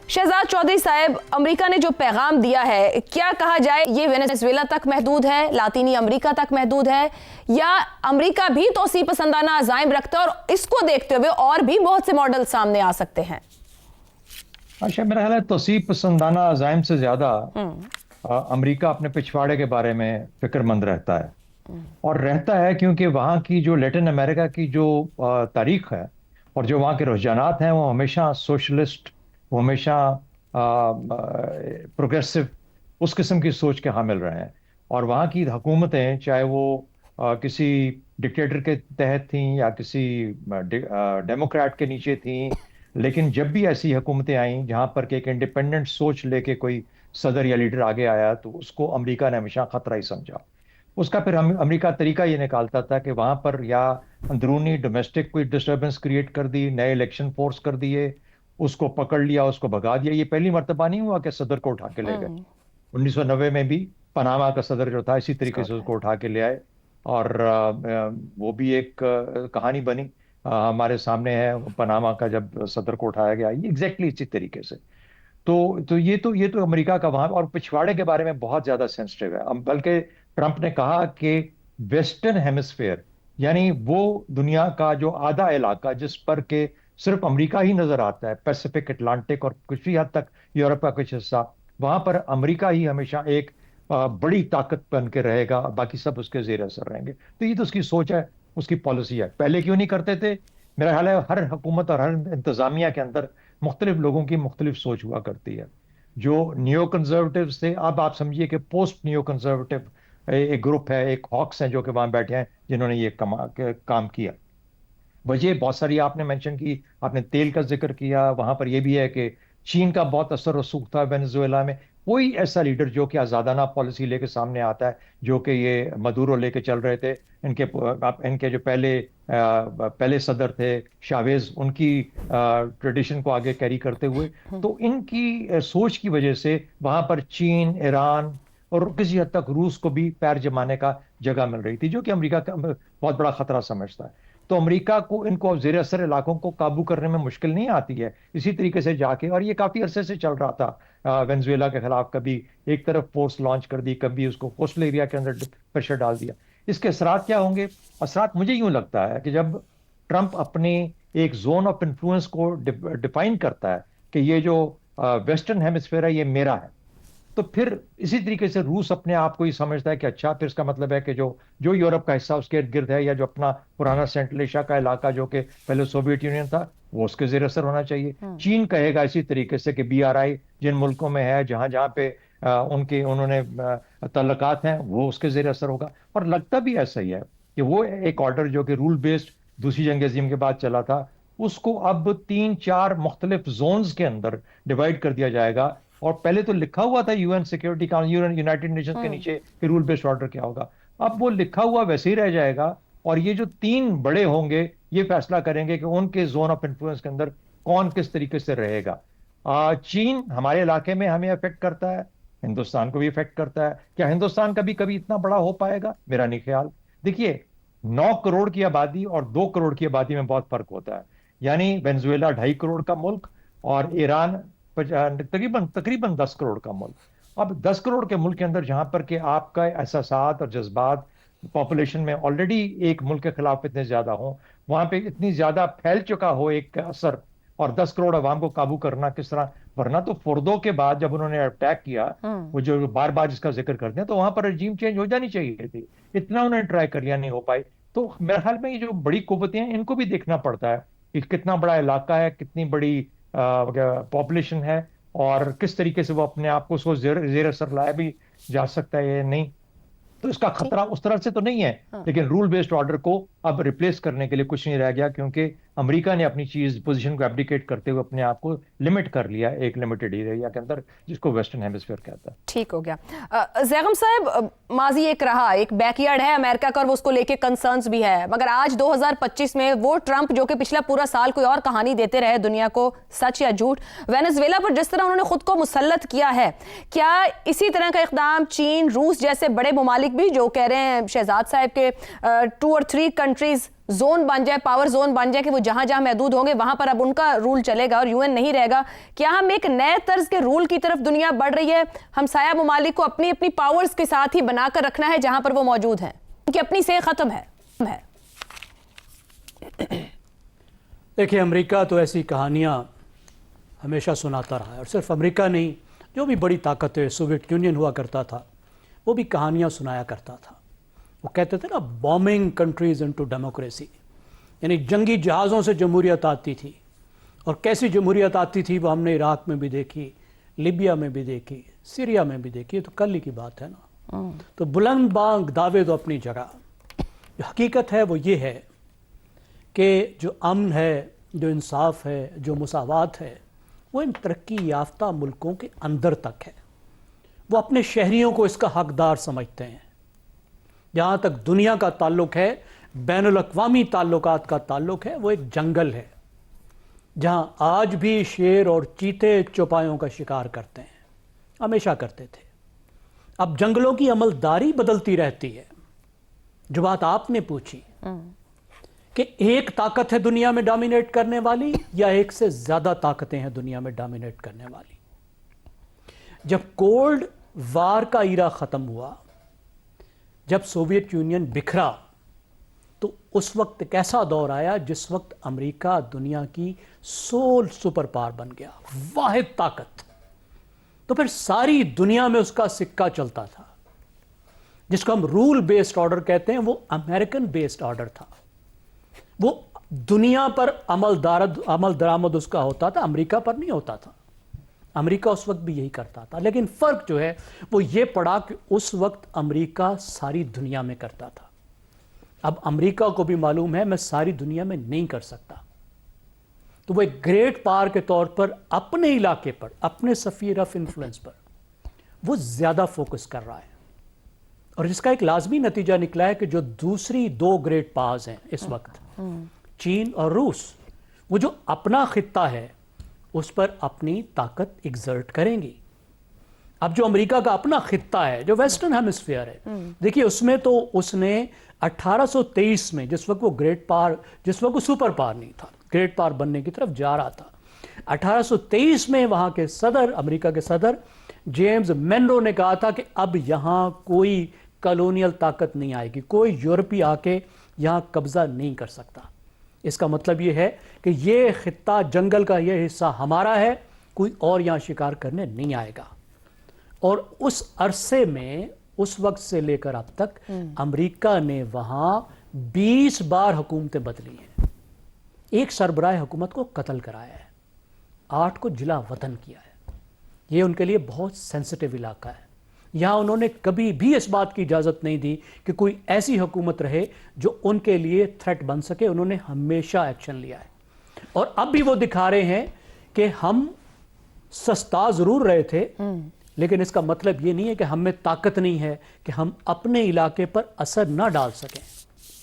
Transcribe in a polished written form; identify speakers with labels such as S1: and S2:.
S1: شہزاد چودھری صاحب، امریکہ نے جو پیغام دیا ہے، کیا کہا جائے یہ وینزویلا تک محدود ہے، لاطینی امریکہ تک محدود ہے، یا امریکہ بھی توسیع پسندانہ عزائم رکھتا ہے اور اس کو دیکھتے ہوئے اور بھی بہت سے ماڈل سامنے آ سکتے ہیں؟
S2: اچھا، میرا خیال ہے توسیع پسندانہ عزائم سے زیادہ امریکہ اپنے پچھواڑے کے بارے میں فکر مند رہتا ہے، اور رہتا ہے کیونکہ وہاں کی جو لیٹن امریکہ کی جو تاریخ ہے اور جو وہاں کے رجحانات ہیں وہ ہمیشہ سوشلسٹ، وہ ہمیشہ پروگریسو، اس قسم کی سوچ کے حامل رہے ہیں. اور وہاں کی حکومتیں چاہے وہ کسی ڈکٹیٹر کے تحت تھیں یا کسی ڈیموکریٹ کے نیچے تھیں، لیکن جب بھی ایسی حکومتیں آئیں جہاں پر کہ ایک انڈیپینڈنٹ سوچ لے کے کوئی صدر یا لیڈر آگے آیا تو اس کو امریکہ نے ہمیشہ خطرہ ہی سمجھا. اس کا پھر امریکہ طریقہ یہ نکالتا تھا کہ وہاں پر یا اندرونی ڈومیسٹک کوئی ڈسٹربنس کریٹ کر دی، نئے الیکشن فورس کر دیے، اس کو پکڑ لیا، اس کو بھگا دیا. یہ پہلی مرتبہ نہیں ہوا کہ صدر کو اٹھا کے لے گئے. 1990 میں بھی پاناما کا صدر جو تھا اسی طریقے سے اس کو اٹھا کے لے آئے، اور وہ بھی ایک کہانی بنی ہمارے سامنے ہے، پاناما کا جب صدر کو اٹھایا گیا یہ ایگزیکٹلی اسی طریقے سے. تو یہ تو امریکہ کا وہاں اور پچھواڑے کے بارے میں بہت زیادہ سینسٹیو ہے. بلکہ ٹرمپ نے کہا کہ ویسٹرن ہیمسفیئر، یعنی وہ دنیا کا جو آدھا علاقہ جس پر کہ صرف امریکہ ہی نظر آتا ہے، پیسیفک، اٹلانٹک اور کچھ حد تک یورپ کا کچھ حصہ، وہاں پر امریکہ ہی ہمیشہ ایک بڑی طاقت بن کے رہے گا، باقی سب اس کے زیر اثر رہیں گے. تو یہ تو اس کی سوچ ہے، اس کی پالیسی ہے. پہلے کیوں نہیں کرتے تھے؟ میرا خیال ہے ہر حکومت اور ہر انتظامیہ کے اندر مختلف لوگوں کی مختلف سوچ ہوا کرتی ہے. جو نیو کنزرویٹو تھے، اب آپ سمجھیے کہ پوسٹ نیو کنزرویٹو ایک گروپ ہے، ایک ہاکس ہیں جو کہ وہاں بیٹھے ہیں جنہوں نے یہ کام کیا. وجہ بہت ساری آپ نے مینشن کی، آپ نے تیل کا ذکر کیا، وہاں پر یہ بھی ہے کہ چین کا بہت اثر رسوخ تھا وینزویلا میں. کوئی ایسا لیڈر جو کہ آزادانہ پالیسی لے کے سامنے آتا ہے، جو کہ یہ مدورو لے کے چل رہے تھے، ان کے جو پہلے صدر تھے شاویز، ان کی ٹریڈیشن کو آگے کیری کرتے ہوئے، تو ان کی سوچ کی وجہ سے وہاں پر چین، ایران اور کسی حد تک روس کو بھی پیر جمانے کا جگہ مل رہی تھی، جو کہ امریکہ کا بہت بڑا خطرہ سمجھتا ہے. تو امریکہ کو ان کو زیر اثر علاقوں کو قابو کرنے میں مشکل نہیں آتی ہے اسی طریقے سے جا کے، اور یہ کافی عرصے سے چل رہا تھا وینزویلا کے خلاف. کبھی ایک طرف فورس لانچ کر دی، کبھی اس کو کوسٹل ایریا کے اندر پریشر ڈال دیا. اس کے اثرات کیا ہوں گے؟ اثرات مجھے یوں لگتا ہے کہ جب ٹرمپ اپنی ایک زون آف انفلوئنس کو ڈیفائن کرتا ہے کہ یہ جو ویسٹرن ہیمسفیئر ہے یہ میرا ہے، تو پھر اسی طریقے سے روس اپنے آپ کو ہی سمجھتا ہے کہ اچھا، پھر اس کا مطلب ہے کہ جو یورپ کا حصہ اس کے ارد گرد ہے، یا جو اپنا پرانا سینٹرل ایشیا کا علاقہ جو کہ پہلے سوویت یونین تھا، وہ اس کے زیر اثر ہونا چاہیے. چین کہے گا اسی طریقے سے کہ BRI جن ملکوں میں ہے، جہاں پہ انہوں نے تعلقات ہیں، وہ اس کے زیر اثر ہوگا. اور لگتا بھی ایسا ہی ہے کہ وہ ایک آرڈر جو کہ رول بیسڈ دوسری جنگ عظیم کے بعد چلا تھا، اس کو اب 3-4 مختلف زونز کے اندر ڈیوائڈ کر دیا جائے گا. اور پہلے تو لکھا ہوا تھا UN security council, United nations کے نیچے کہ رول بیسڈ آرڈر کیا ہوگا. اب وہ لکھا ہوا ویسے ہی رہ جائے گا، اور یہ جو 3 بڑے ہوں گے یہ فیصلہ کریں گے کہ ان کے زون آف انفلوئنس کے اندر کون کس طریقے سے رہے گا. چین ہمارے علاقے میں ہمیں افیکٹ کرتا ہے، ہندوستان کو بھی افیکٹ کرتا ہے. کیا ہندوستان کبھی اتنا بڑا ہو پائے گا؟ میرا نہیں خیال. دیکھیے، 9 کروڑ کی آبادی اور 2 کروڑ کی آبادی میں بہت فرق ہوتا ہے. یعنی وینزویلا 2.5 کروڑ کا ملک اور ایران تقریباً 10 کروڑ کا ملک. اب 10 کروڑ کے ملک کے اندر جہاں پر کہ آپ کا احساسات اور جذبات پاپولیشن میں آلریڈی ایک ملک کے خلاف اتنے زیادہ ہوں، وہاں پہ اتنی زیادہ پھیل چکا ہو ایک اثر، اور 10 کروڑ عوام کو قابو کرنا کس طرح؟ ورنہ تو فوردو کے بعد جب انہوں نے اٹیک کیا، وہ جو بار بار جس کا ذکر کرتے ہیں، تو وہاں پر رجیم چینج ہو جانی چاہیے تھی. اتنا انہوں نے ٹرائی کر لیا، نہیں ہو پائی. تو میرے خیال میں یہ جو بڑی قوتیں ہیں ان کو بھی دیکھنا پڑتا ہے کہ کتنا بڑا علاقہ ہے، کتنی بڑی پاپولیشن ہے، اور کس طریقے سے وہ اپنے آپ کو زیر اثر لایا بھی جا سکتا ہے یا نہیں. تو اس کا خطرہ اس طرح سے تو نہیں ہے، لیکن رول بیسڈ آرڈر کو اب ریپلیس کرنے کے لیے کچھ نہیں رہ گیا، کیونکہ امریکہ نے اپنی پوزیشن کو ایبڈیکیٹ کرتے ہوئے اپنے آپ کو لمٹ کر لیا ایک لمیٹڈ ایریا کے اندر، جس کو ویسٹرن ہیمسفیئر کہتا ہے.
S1: ٹھیک ہو گیا. زیغم صاحب، ماضی ایک رہا، ایک بیک یارڈ ہے امریکہ کا اور وہ اس کو لے کے کنسرنز بھی ہے، مگر آج 2025 میں وہ ٹرمپ جو کہ پچھلا پورا سال کوئی اور کہانی دیتے رہے دنیا کو، سچ یا جھوٹ، وینزویلا پر جس طرح انہوں نے خود کو مسلط کیا ہے، کیا اسی طرح کا اقدام چین، روس جیسے بڑے ممالک بھی جو کہہ رہے ہیں شہزاد صاحب کے 2 اور 3 کنٹریز زون بن جائے, پاور زون بن جائے کہ وہ جہاں جہاں محدود ہوں گے وہاں پر اب ان کا رول چلے گا اور یو این نہیں رہے گا. کیا ہم ایک نئے طرز کے رول کی طرف دنیا بڑھ رہی ہے؟ ہمسایہ ممالک کو اپنی اپنی پاورز کے ساتھ ہی بنا کر رکھنا ہے جہاں پر وہ موجود ہیں, ان کی اپنی سے ختم ہے.
S3: دیکھیں, امریکہ تو ایسی کہانیاں ہمیشہ سناتا رہا ہے, اور صرف امریکہ نہیں, جو بھی بڑی طاقتیں سوویت یونین ہوا کرتا تھا وہ بھی کہانیاں سنایا کرتا تھا. وہ کہتے تھے نا, بومبنگ کنٹریز انٹو ڈیموکریسی, یعنی جنگی جہازوں سے جمہوریت آتی تھی. اور کیسی جمہوریت آتی تھی وہ ہم نے عراق میں بھی دیکھی, لیبیا میں بھی دیکھی, سیریا میں بھی دیکھی. تو کل ہی کی بات ہے نا. تو بلند بانگ دعوے تو اپنی جگہ, جو حقیقت ہے وہ یہ ہے کہ جو امن ہے, جو انصاف ہے, جو مساوات ہے, وہ ان ترقی یافتہ ملکوں کے اندر تک ہے. وہ اپنے شہریوں کو اس کا حقدار سمجھتے ہیں. جہاں تک دنیا کا تعلق ہے, بین الاقوامی تعلقات کا تعلق ہے, وہ ایک جنگل ہے جہاں آج بھی شیر اور چیتے چوپایوں کا شکار کرتے ہیں, ہمیشہ کرتے تھے. اب جنگلوں کی عملداری بدلتی رہتی ہے. جو بات آپ نے پوچھی کہ ایک طاقت ہے دنیا میں ڈومینیٹ کرنے والی یا ایک سے زیادہ طاقتیں ہیں دنیا میں ڈومینیٹ کرنے والی. جب کولڈ وار کا ایرا ختم ہوا, جب سوویت یونین بکھرا, تو اس وقت ایک ایسا دور آیا جس وقت امریکہ دنیا کی سول سپر پاور بن گیا, واحد طاقت. تو پھر ساری دنیا میں اس کا سکہ چلتا تھا. جس کو ہم رول بیسڈ آرڈر کہتے ہیں, وہ امریکن بیسڈ آرڈر تھا. وہ دنیا پر عمل درآمد اس کا ہوتا تھا, امریکہ پر نہیں ہوتا تھا. امریکہ اس وقت بھی یہی کرتا تھا, لیکن فرق جو ہے وہ یہ پڑا کہ اس وقت امریکہ ساری دنیا میں کرتا تھا. اب امریکہ کو بھی معلوم ہے میں ساری دنیا میں نہیں کر سکتا, تو وہ ایک گریٹ پاور کے طور پر اپنے علاقے پر, اپنے سفیر آف انفلوئنس پر وہ زیادہ فوکس کر رہا ہے. اور اس کا ایک لازمی نتیجہ نکلا ہے کہ جو دوسری دو گریٹ پاورز ہیں اس وقت, چین اور روس, وہ جو اپنا خطہ ہے اس پر اپنی طاقت ایگزرٹ کریں گی. اب جو امریکہ کا اپنا خطہ ہے جو ویسٹرن ہیمسفیئر ہے, دیکھیے اس میں تو اس نے 1823 میں, جس وقت وہ گریٹ پاور, جس وقت وہ سپر پاور نہیں تھا, گریٹ پاور بننے کی طرف جا رہا تھا, 1823 میں وہاں کے صدر, امریکہ کے صدر جیمز مینرو نے کہا تھا کہ اب یہاں کوئی کالونیل طاقت نہیں آئے گی, کوئی یورپی آ کے یہاں قبضہ نہیں کر سکتا. اس کا مطلب یہ ہے کہ یہ خطہ, جنگل کا یہ حصہ ہمارا ہے, کوئی اور یہاں شکار کرنے نہیں آئے گا. اور اس عرصے میں, اس وقت سے لے کر اب تک, امریکہ نے وہاں 20 بار حکومتیں بدلی ہیں. ایک سربراہ حکومت کو قتل کرایا ہے, 8 کو جلا وطن کیا ہے. یہ ان کے لیے بہت سینسٹیو علاقہ ہے. یہاں انہوں نے کبھی بھی اس بات کی اجازت نہیں دی کہ کوئی ایسی حکومت رہے جو ان کے لیے تھریٹ بن سکے. انہوں نے ہمیشہ ایکشن لیا ہے, اور اب بھی وہ دکھا رہے ہیں کہ ہم سستا ضرور رہے تھے, لیکن اس کا مطلب یہ نہیں ہے کہ ہم میں طاقت نہیں ہے کہ ہم اپنے علاقے پر اثر نہ ڈال سکیں.